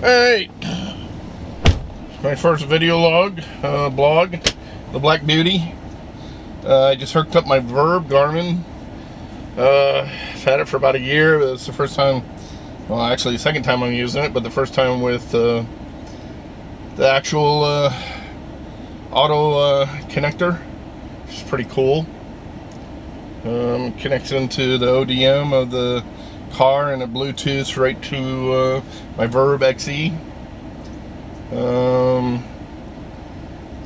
Alright, my first video blog, the Black Beauty. I just hooked up my Verb Garmin. I've had it for about a year. It's the first time, well actually the second time I'm using it, but the first time with the actual auto connector, which is pretty cool. Connects into the ODM of the car and a Bluetooth right to my Verb XE.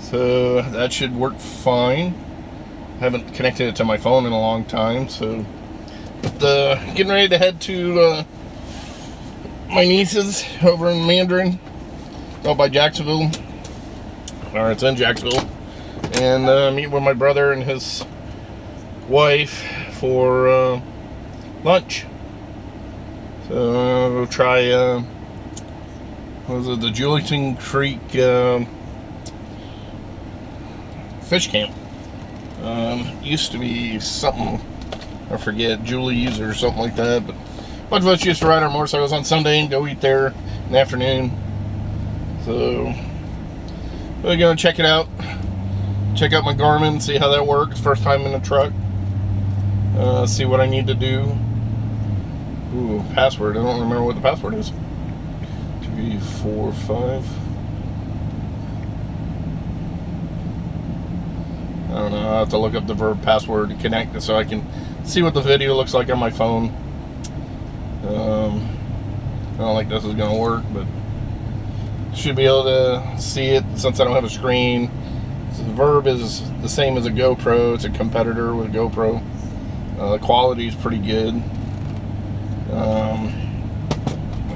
So that should work fine. I haven't connected it to my phone in a long time, so getting ready to head to my niece's over in Mandarin, out by Jacksonville, or it's in Jacksonville, and meet with my brother and his wife for lunch. So we'll try what was it, the Julian Creek Fish Camp. Used to be something, I forget, Julie's or something like that, but a bunch of us used to ride our motorcycles on Sunday and go eat there in the afternoon. So we're gonna check it out, check out my Garmin, see how that works. First time in the truck. See what I need to do. Ooh, password. I don't remember what the password is. 245. I don't know. I'll have to look up the Verb password to connect it so I can see what the video looks like on my phone. I don't think this is going to work, but should be able to see it since I don't have a screen. So the Verb is the same as a GoPro. It's a competitor with a GoPro. The quality is pretty good.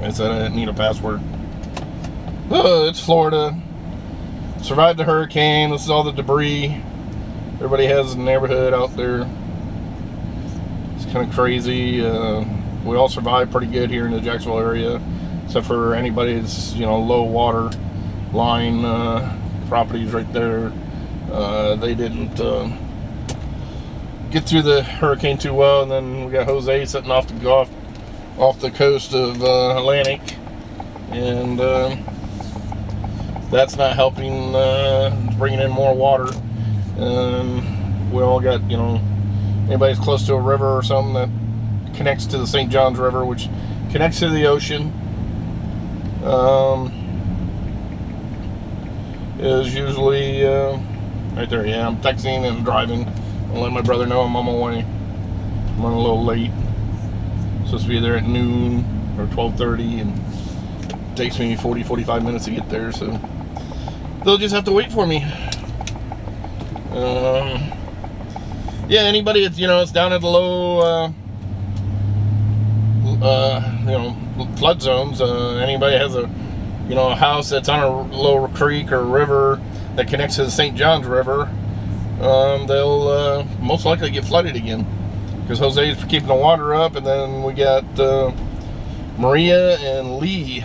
I said I didn't need a password. Oh, it's Florida. Survived the hurricane. This is all the debris everybody has in the neighborhood out there. It's kind of crazy. We all survived pretty good here in the Jacksonville area, except for anybody that's, you know, low water line properties right there. They didn't get through the hurricane too well, and then we got Jose sitting off the coast of Atlantic, and that's not helping, bringing in more water. We all got, you know, anybody's close to a river or something that connects to the St. Johns River, which connects to the ocean, is usually right there. Yeah, I'm texting and driving. I'll let my brother know I'm on my way. I'm running a little late. Supposed to be there at noon or 12:30, and it takes me 40-45 minutes to get there, so they'll just have to wait for me. Yeah, anybody that's, you know, it's down at the low you know, flood zones, anybody has a, you know, a house that's on a low creek or river that connects to the St. Johns River, they'll most likely get flooded again, because Jose's keeping the water up. And then we got Maria and Lee,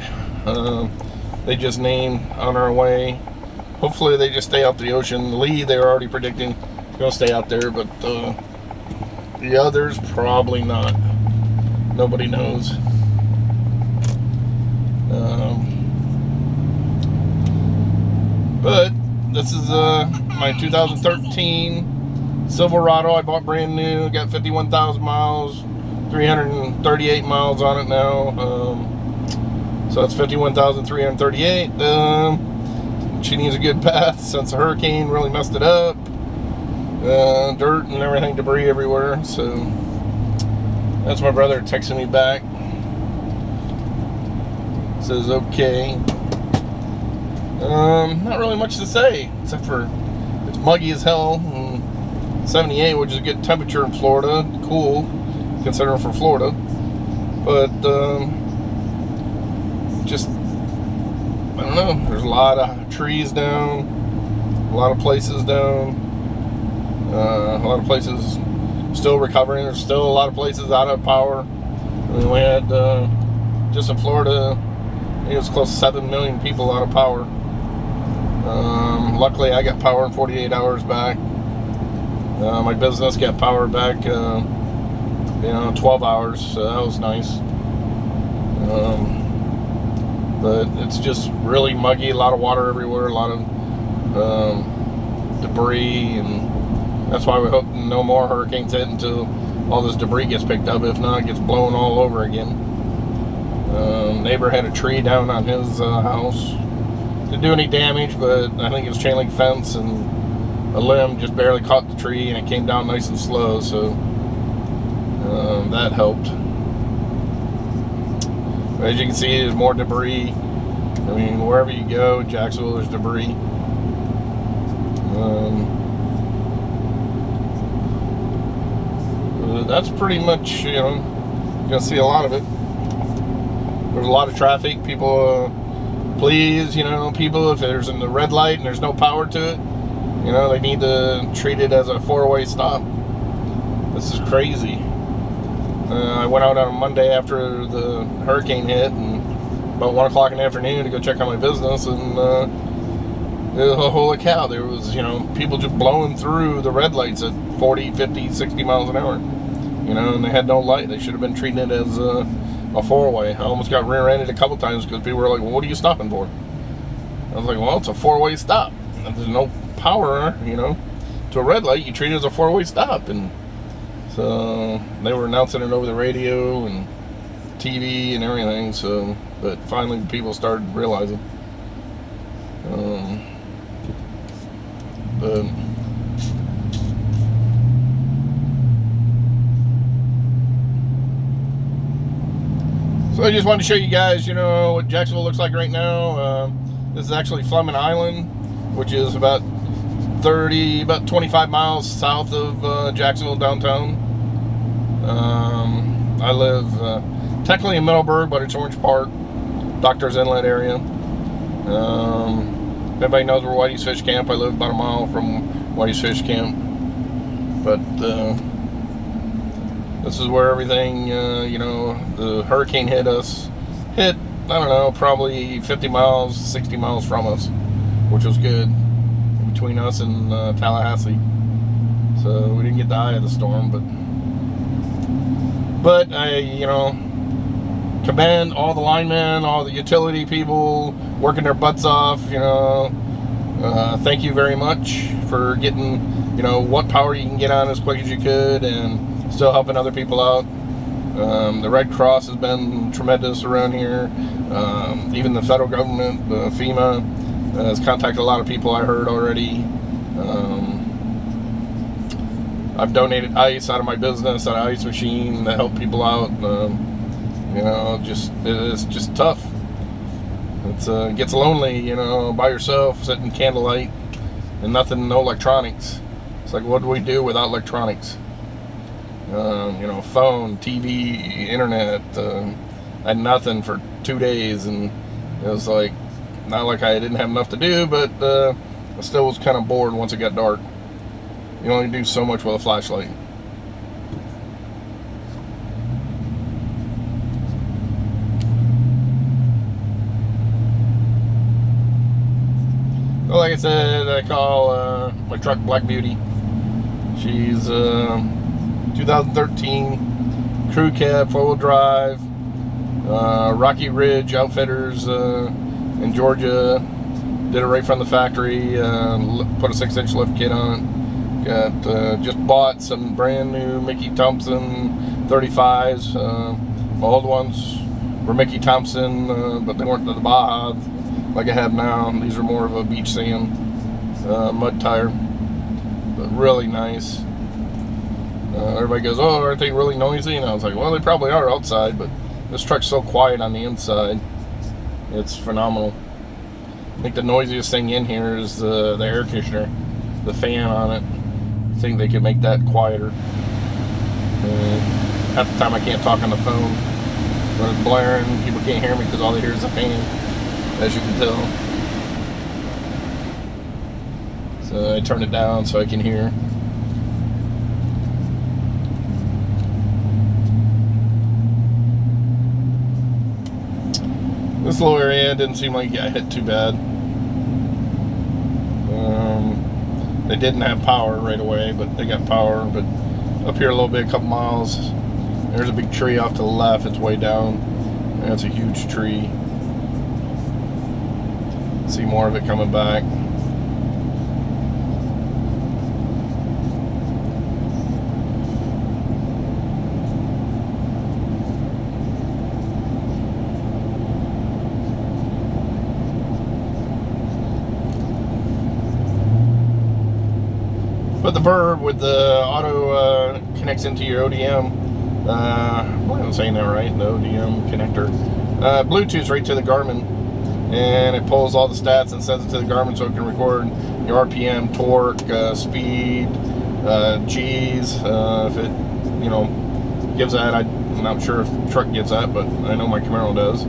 they just named on our way. Hopefully they just stay out to the ocean. Lee, they're already predicting is going to stay out there, but the others probably not. Nobody knows. But this is my 2013 Silverado. I bought brand new. Got 51,000 miles, 338 miles on it now. So that's 51,338. She needs a good bath since the hurricane really messed it up. Dirt and everything, debris everywhere. So that's my brother texting me back. Says okay. Not really much to say, except for it's muggy as hell. 78, which is a good temperature in Florida. Cool, considering for Florida. But just, I don't know. There's a lot of trees down, a lot of places down, a lot of places still recovering. There's still a lot of places out of power. I mean, we had just in Florida, I think it was close to 7 million people out of power. Luckily, I got power in 48 hours back. My business got power back, 12 hours, so that was nice. but it's just really muggy, a lot of water everywhere, a lot of debris, and that's why we hope no more hurricanes hit until all this debris gets picked up. If not, it gets blown all over again. Neighbor had a tree down on his house. Didn't do any damage, but I think his chain link fence and a limb just barely caught the tree, and it came down nice and slow, so that helped. But as you can see, there's more debris. I mean, wherever you go in Jacksonville, there's debris. That's pretty much, you know, you're gonna see a lot of it. There's a lot of traffic. People, please, you know, people, if there's in the red light and there's no power to it, you know, they need to treat it as a four-way stop. This is crazy. I went out on a Monday after the hurricane hit, and about 1 o'clock in the afternoon to go check on my business, and holy cow, there was, you know, people just blowing through the red lights at 40, 50, 60 miles an hour. You know, and they had no light. They should have been treating it as a four-way. I almost got rear-ended a couple times because people were like, well, what are you stopping for? I was like, well, it's a four-way stop. If there's no power, you know, to a red light, you treat it as a four-way stop. And so they were announcing it over the radio and TV and everything. So, but finally people started realizing. But so I just wanted to show you guys, you know, what Jacksonville looks like right now. This is actually Fleming Island, which is about 25 miles south of Jacksonville downtown. I live technically in Middleburg, but it's Orange Park, Doctor's Inlet area. If anybody knows where Whitey's Fish Camp, I live about a mile from Whitey's Fish Camp. But this is where everything, you know, the hurricane hit, I don't know, probably 50 miles, 60 miles from us, which was good, between us and Tallahassee. So we didn't get the eye of the storm, but I, you know, commend all the linemen, all the utility people working their butts off, you know. Thank you very much for getting, you know, what power you can get on as quick as you could, and still helping other people out. The Red Cross has been tremendous around here. Even the federal government, FEMA, has contacted a lot of people, I heard already. I've donated ice out of my business, out of ice machine, to help people out. You know, it's just tough. It gets lonely, you know, by yourself, sitting candlelight, and nothing, no electronics. It's like, what do we do without electronics? You know, phone, TV, internet. I had nothing for 2 days, and it was like, not like I didn't have enough to do, but I still was kind of bored once it got dark. You only do so much with a flashlight. Well, like I said, I call my truck Black Beauty. She's 2013 crew cab, 4-wheel drive, Rocky Ridge Outfitters in Georgia. Did it right from the factory. Put a 6-inch lift kit on it. Just bought some brand new Mickey Thompson 35s. My old ones were Mickey Thompson, but they weren't the Baja like I have now. These are more of a beach sand mud tire, but really nice. Everybody goes, oh, aren't they really noisy? And I was like, well, they probably are outside, but this truck's so quiet on the inside. It's phenomenal. I think the noisiest thing in here is the air conditioner, the fan on it. I think they could make that quieter. Half the time I can't talk on the phone. When it's blaring, people can't hear me because all they hear is the fan, as you can tell. So I turn it down so I can hear. This little area didn't seem like it got hit too bad. They didn't have power right away, but they got power. But up here a little bit, a couple miles, there's a big tree off to the left. It's way down. That's a huge tree. See more of it coming back. But the bird with the auto connects into your ODM. I'm saying that right, the ODM connector. Bluetooth right to the Garmin, and it pulls all the stats and sends it to the Garmin so it can record your RPM, torque, speed, G's. If it gives that, I'm not sure if the truck gets that, but I know my Camaro does.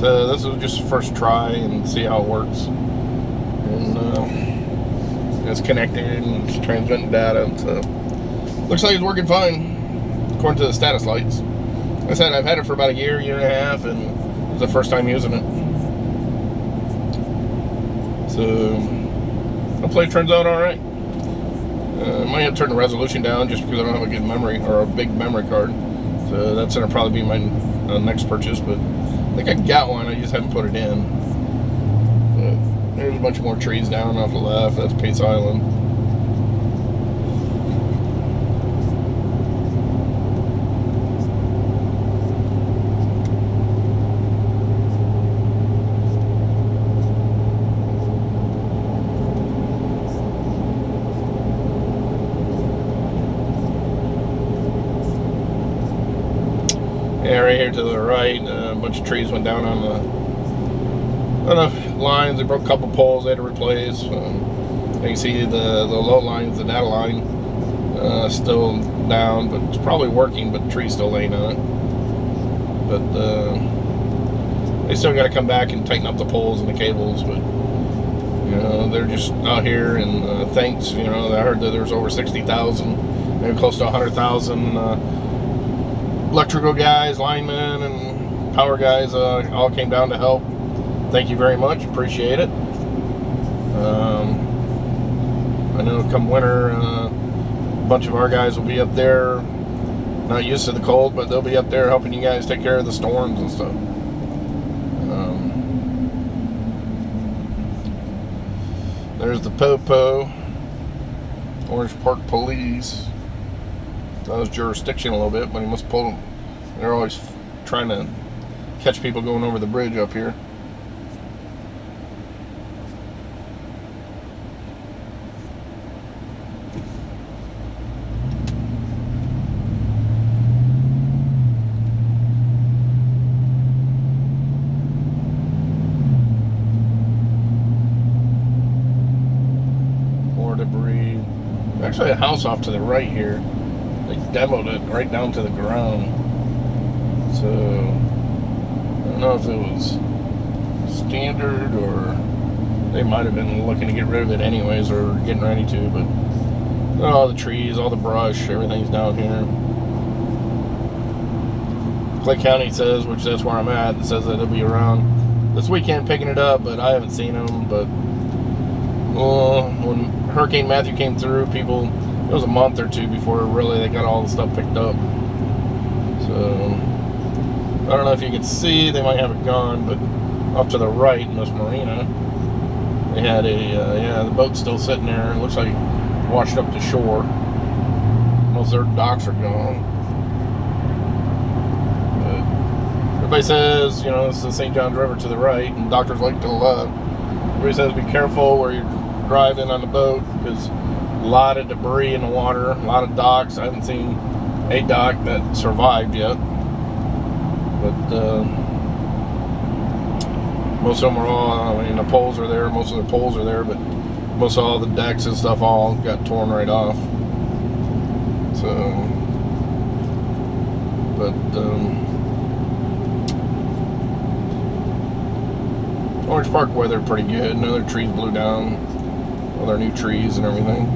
So this was just first try and see how it works. And it's connected and it's transmitting data, so looks like it's working fine according to the status lights. Like I said, I've had it for about a year and a half, and it's the first time using it. So hopefully it turns out all right. I might have to turn the resolution down just because I don't have a good memory or a big memory card. So that's gonna probably be my next purchase. But I think I got one. I just haven't put it in. There's a bunch more trees down off the left. That's Pace Island. Yeah, right here to the right, a bunch of trees went down on the lines. They broke a couple poles they had to replace. You can see the low lines, the data line, still down, but it's probably working, but the tree's still laying on it. But they still got to come back and tighten up the poles and the cables. But they're just out here, and thanks. I heard that there's over 60,000, maybe close to 100,000 electrical guys, linemen, and power guys all came down to help. Thank you very much. Appreciate it. I know come winter, a bunch of our guys will be up there, not used to the cold, but they'll be up there helping you guys take care of the storms and stuff. There's the Popo, Orange Park Police. That was jurisdiction a little bit, but he must pull. They're always trying to catch people going over the bridge up here. More debris. Actually, a house off to the right here. They demoed it right down to the ground. So I don't know if it was standard or they might have been looking to get rid of it anyways or getting ready to, but all the trees, all the brush, everything's down here. Clay County says, which that's where I'm at, it says that it'll be around this weekend picking it up, but I haven't seen them. But when Hurricane Matthew came through, it was a month or two before really they got all the stuff picked up. So I don't know if you can see, they might have it gone, but off to the right in this marina, they had the boat's still sitting there. It looks like it washed up to shore. Most of their docks are gone. But everybody says, this is the St. Johns River to the right and Doctors Lake to the left. Everybody says be careful where you're driving on the boat because a lot of debris in the water, a lot of docks. I haven't seen a dock that survived yet, but most of them are all, the poles are there, most of the poles are there, but most of all the decks and stuff all got torn right off. So, but Orange Park weather pretty good. No other trees blew down, all their new trees and everything.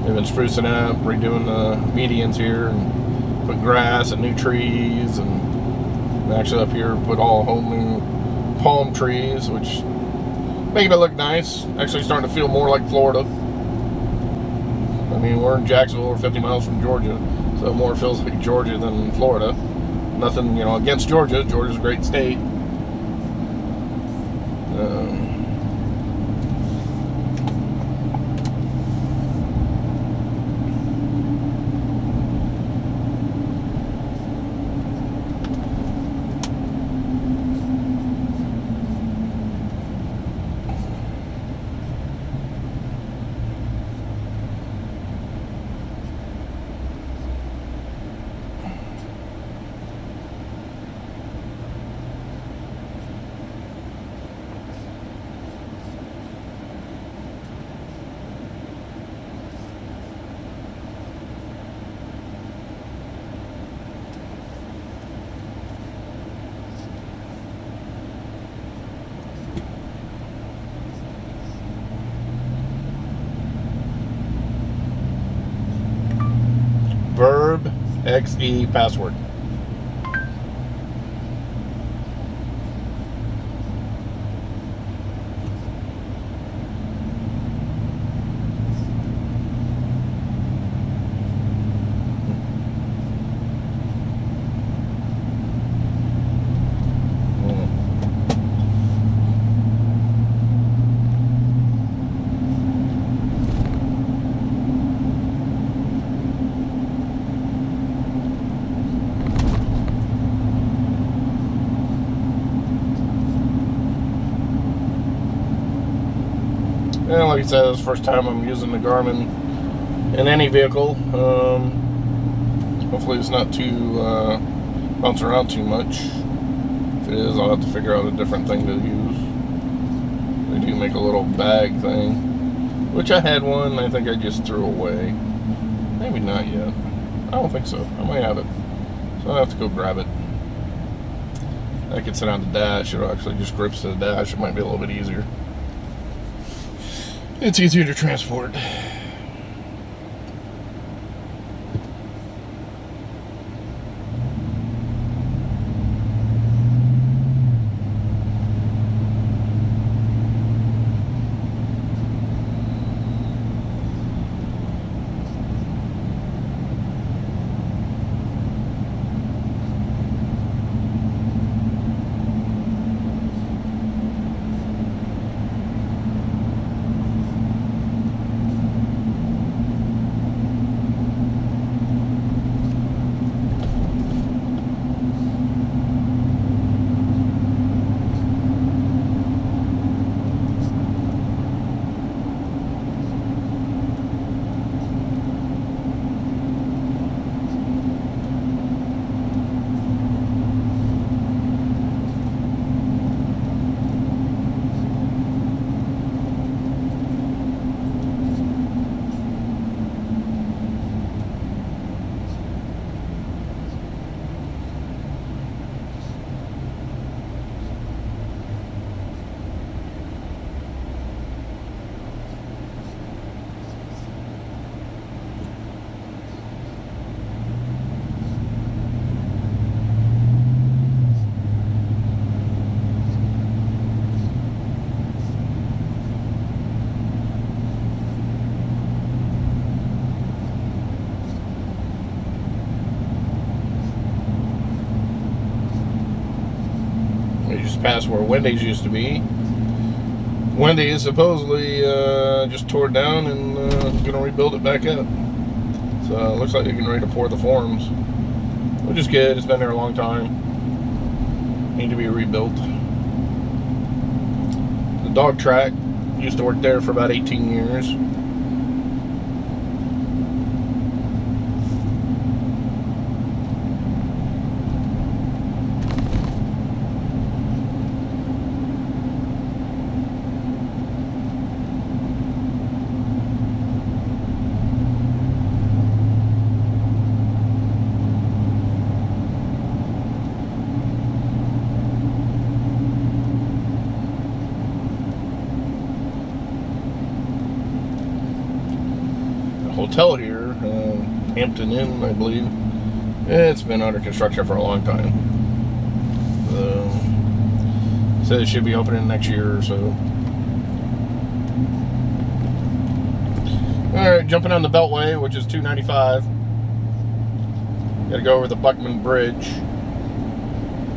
They've been sprucing up, redoing the medians here, and put grass and new trees, and actually up here put all whole new palm trees, which making it look nice. Actually starting to feel more like Florida. I mean, we're in Jacksonville, we're 50 miles from Georgia, So more feels like Georgia than Florida. Nothing, you know, against Georgia. Georgia's a great state. Verb XE password. And like I said, this is the first time I'm using the Garmin in any vehicle. Hopefully it's not too bounce around too much. If it is, I'll have to figure out a different thing to use. They do make a little bag thing, which I had one. I think I just threw away. Maybe not yet. I don't think so. I might have it, so I'll have to go grab it. I could sit on the dash. It actually just grips to the dash. It might be a little bit easier. It's easier to transport. Past where Wendy's used to be. Wendy's supposedly just tore it down and going to rebuild it back up. So it looks like they're getting ready to pour the forms, which is good. It's been there a long time. Need to be rebuilt. The dog track used to work there for about 18 years. Hotel here, Hampton Inn, I believe. It's been under construction for a long time. Said it should be opening next year or so. Alright, jumping on the Beltway, which is $2.95. Got to go over the Buckman Bridge,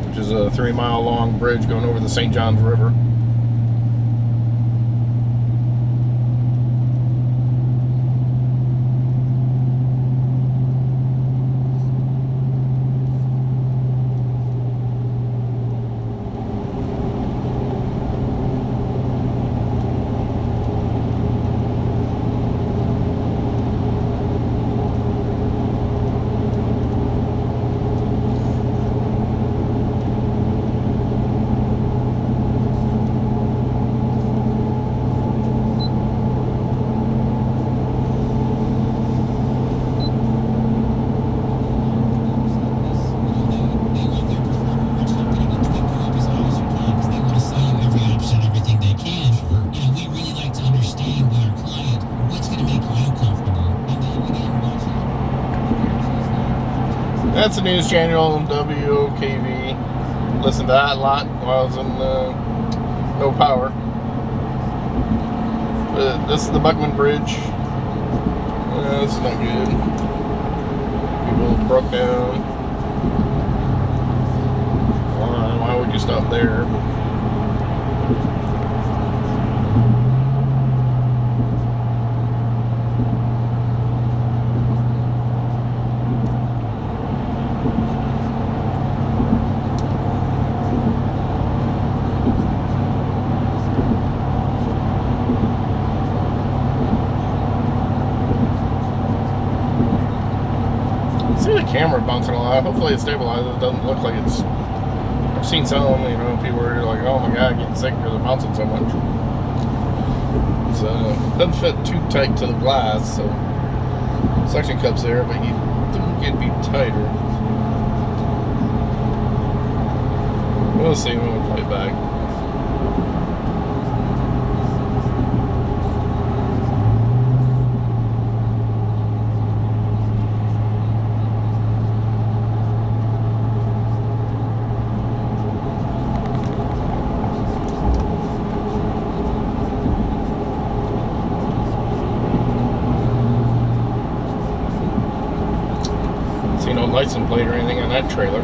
which is a 3-mile long bridge going over the St. Johns River. That's the news channel, WOKV. Listened to that a lot while I was in no power. But this is the Buckman Bridge. This is not good. People broke down. Why would you stop there? See the camera bouncing a lot. Hopefully it stabilizes. It doesn't look like it's... I've seen some, you know, people are like, oh my god, getting sick because they're bouncing so much. So, it doesn't fit too tight to the glass, so... Suction cup's there, but you don't get to be tighter. We'll see when we play it back. See no license plate or anything on that trailer.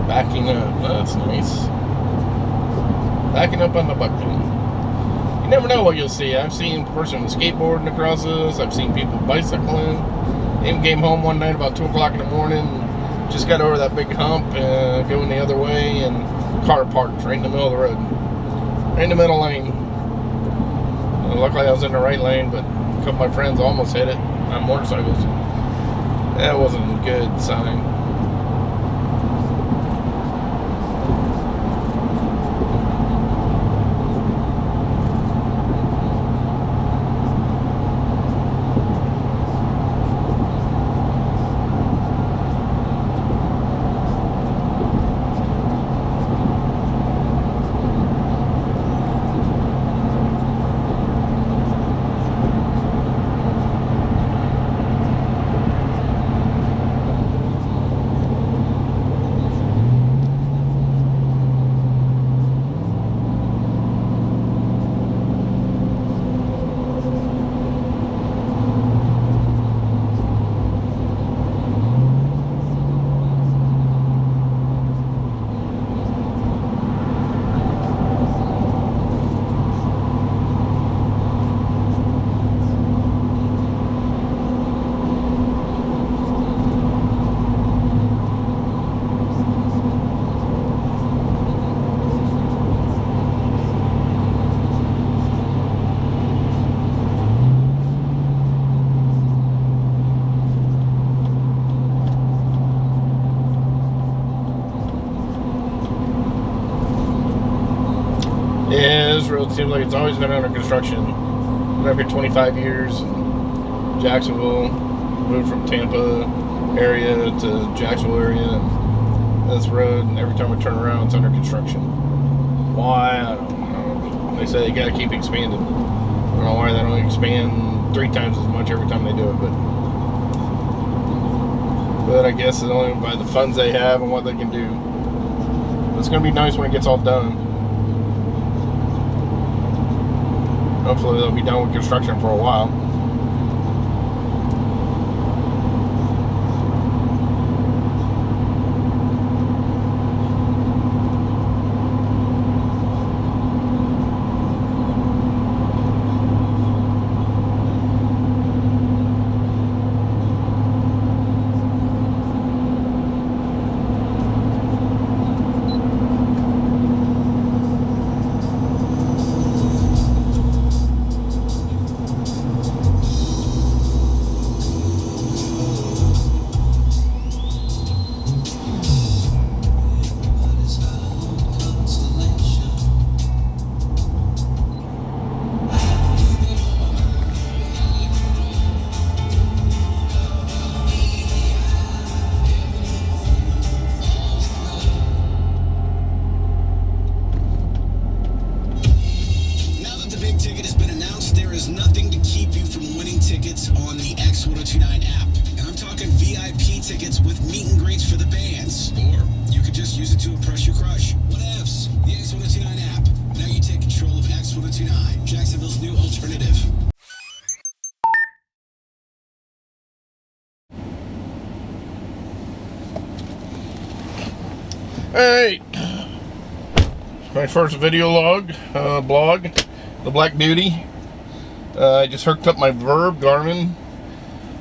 Backing up, that's nice. Backing up on the Buckman. You never know what you'll see. I've seen a person skateboarding across this. I've seen people bicycling. Even came home one night about 2 o'clock in the morning. Just got over that big hump, going the other way, and car parked right in the middle of the road. Right in the middle lane. Luckily I was in the right lane, but a couple of my friends almost hit it on motorcycles. That wasn't a good sign. Yeah, this road seems like it's always been under construction. Been up here 25 years in Jacksonville. Moved from Tampa area to Jacksonville area. And this road, and every time I turn around, it's under construction. Why? I don't know. They say they got to keep expanding. I don't know why they don't expand 3 times as much every time they do it, but I guess it's only by the funds they have and what they can do. It's going to be nice when it gets all done. Hopefully they'll be done with construction for a while. Tickets with meet and greets for the bands. Or you could just use it to impress your crush. What ifs? The X1029 app. Now you take control of X1029, Jacksonville's new alternative. Alright. My first video blog, the Black Beauty. I just hooked up my Verb Garmin.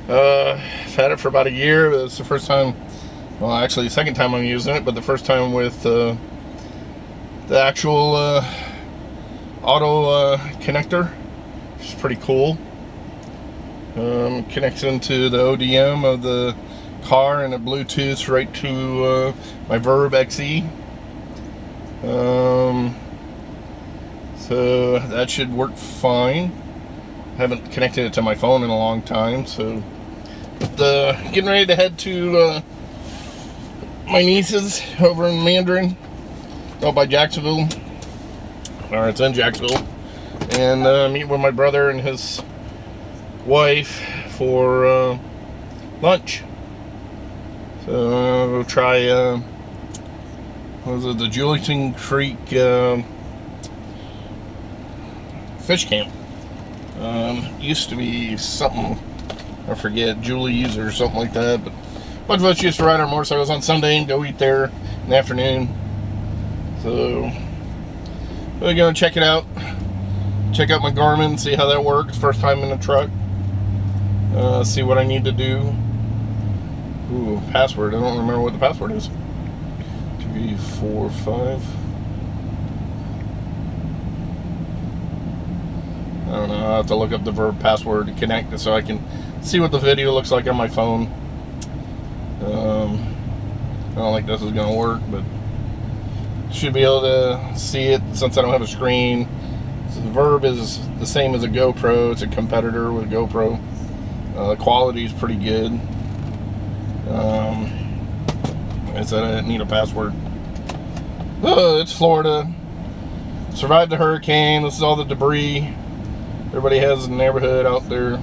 I've had it for about a year. It's the first time, well, actually the second time I'm using it, but the first time with the actual auto connector, which is pretty cool. Connects into the ODM of the car and it Bluetooths right to my Verb XE. So that should work fine. I haven't connected it to my phone in a long time, so getting ready to head to my niece's over in Mandarin, out by Jacksonville, or it's in Jacksonville, and meet with my brother and his wife for lunch. So we'll try what was it, the Julian Creek Fish Camp. Used to be something, I forget, Julie's or something like that, but a bunch of us used to ride our motorcycles on Sunday and go eat there in the afternoon. So we're gonna check it out, check out my Garmin, see how that works. First time in the truck. See what I need to do. Ooh, password, I don't remember what the password is. 245. I don't know, I'll have to look up the Verb password to connect it so I can see what the video looks like on my phone. I don't think this is going to work, but should be able to see it since I don't have a screen. So the Verb is the same as a GoPro. It's a competitor with GoPro. The quality is pretty good. Like I said, I didn't need a password. It's Florida. Survived the hurricane. This is all the debris everybody has in the neighborhood out there.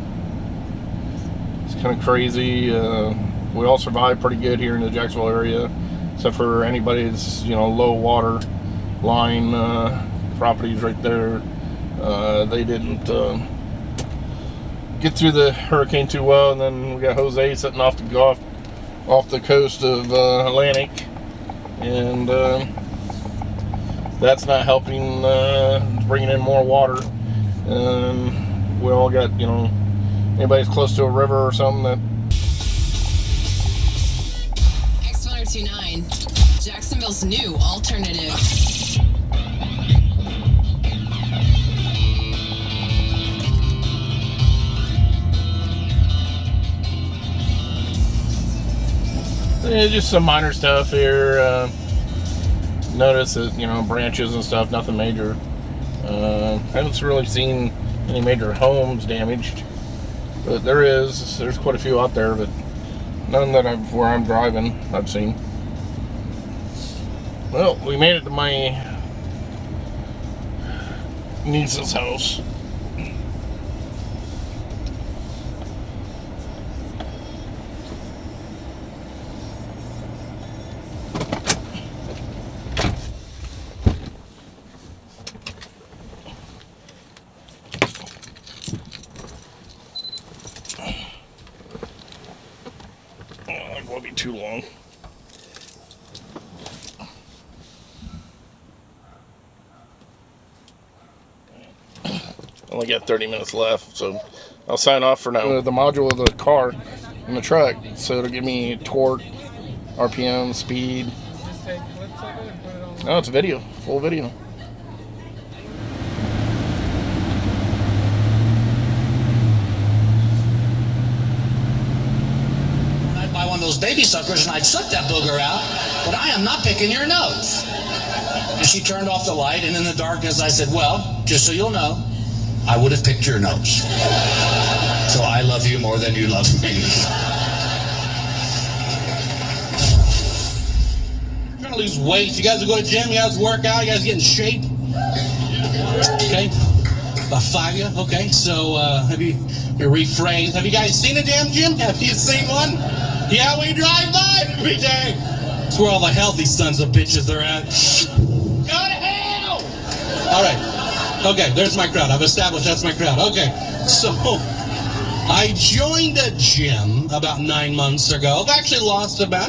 It's kind of crazy. We all survived pretty good here in the Jacksonville area, except for anybody that's, low water line properties right there. They didn't get through the hurricane too well, and then we got Jose sitting off the coast of Atlantic, and that's not helping bringing in more water. We all got, anybody's close to a river or something that. X1029, Jacksonville's new alternative. Just some minor stuff here. Notice that, branches and stuff, nothing major. Haven't really seen any major homes damaged, but there's quite a few out there, but none that where I'm driving I've seen. Well, we made it to my niece's house. It won't be too long. Only got 30 minutes left, so I'll sign off for now. The module of the car in the truck, so it'll give me torque, RPM, speed. Just take clips of it and put it on. No, it's video, full video. I'd buy one of those baby suckers and I'd suck that booger out, but I am not picking your nose. And she turned off the light, and in the darkness I said, well, just so you'll know, I would have picked your nose. So I love you more than you love me. You're trying to lose weight. You guys go to the gym, you guys work out, you guys get in shape. Okay? About 5 of you? Okay, so have you refrained? Have you guys seen a damn gym? Have you seen one? Yeah, we drive by every day. That's where all the healthy sons of bitches are at. Go to hell! All right. Okay, there's my crowd. I've established that's my crowd. Okay, so I joined a gym about 9 months ago. I've actually lost about